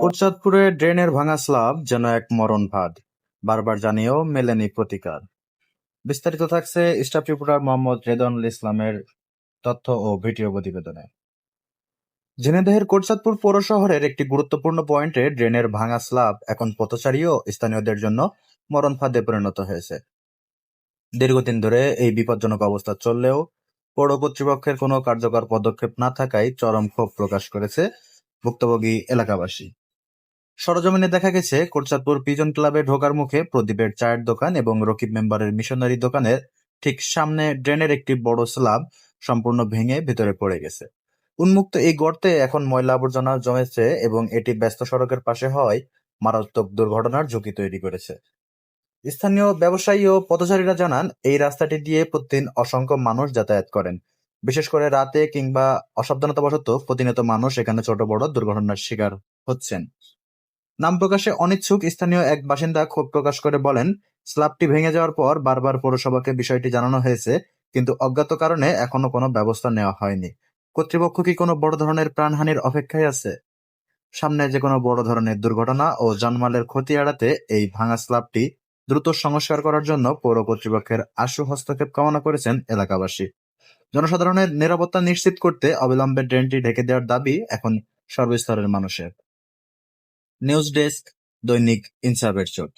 কোটচাঁদপুরে ড্রেনের ভাঙা স্ল্যাব যেন এক মরণ ফাঁদ, বারবার জানিয়েও মেলেনি প্রতিকার। বিস্তারিত থাকছে স্টাফ রিপোর্টার মোহাম্মদ রেদওয়ানুল ইসলামের তথ্য ও ভিডিও প্রতিবেদনে। ঝিনাইদহের কোটচাঁদপুর পৌর শহরের একটি গুরুত্বপূর্ণ পয়েন্টে ড্রেনের ভাঙা স্ল্যাব এখন পথচারী ও স্থানীয়দের জন্য মরণ ফাঁদে পরিণত হয়েছে। দীর্ঘদিন ধরে এই বিপজ্জনক অবস্থা চললেও পৌর কর্তৃপক্ষের কোনো কার্যকর পদক্ষেপ না থাকায় চরম ক্ষোভ প্রকাশ করেছে ভুক্তভোগী এলাকাবাসী। সরেজমিনে দেখা গেছে, কোটচাঁদপুর পিজন ক্লাবে ঢোকার মুখে প্রদীপের চায়ের দোকান এবং রকিব মেম্বারের মিশনারি দোকানের ঠিক সামনে ড্রেনের একটি বড় স্ল্যাব সম্পূর্ণ ভেঙে ভেতরে পড়ে গেছে। উন্মুক্ত এই গর্তে এখন ময়লা আবর্জনা জমেছে এবং এটি ব্যস্ত সড়কের পাশে হওয়ায় মারাত্মক দুর্ঘটনার ঝুঁকি তৈরি করেছে। স্থানীয় ব্যবসায়ী ও পথচারীরা জানান, এই রাস্তাটি দিয়ে প্রতিদিন অসংখ্য মানুষ যাতায়াত করেন। বিশেষ করে রাতে কিংবা অসাবধানতাবশত প্রতিনিয়ত মানুষ এখানে ছোট বড় দুর্ঘটনার শিকার হচ্ছেন। নাম প্রকাশে অনিচ্ছুক স্থানীয় এক বাসিন্দা ক্ষোভ প্রকাশ করে বলেন, স্ল্যাবটি ভেঙে যাওয়ার পর বারবার পৌরসভাকে বিষয়টি জানানো হয়েছে, কিন্তু অজ্ঞাত কারণে এখনো কোনো ব্যবস্থা নেওয়া হয়নি। কর্তৃপক্ষ কি কোনো বড় ধরনের প্রাণহানির অপেক্ষায় আছে? সামনে যে কোনো বড় ধরনের দুর্ঘটনা ও জানমালের ক্ষতি এড়াতে এই ভাঙা স্ল্যাবটি দ্রুত সংস্কার করার জন্য পৌর কর্তৃপক্ষের আশু হস্তক্ষেপ কামনা করেছেন এলাকাবাসী। জনসাধারণের নিরাপত্তা নিশ্চিত করতে অবিলম্বে ড্রেনটি ঢেকে দেওয়ার দাবি এখন সর্বস্তরের মানুষের। নিউজ ডেস্ক, দৈনিক ইনসাফের চোখ।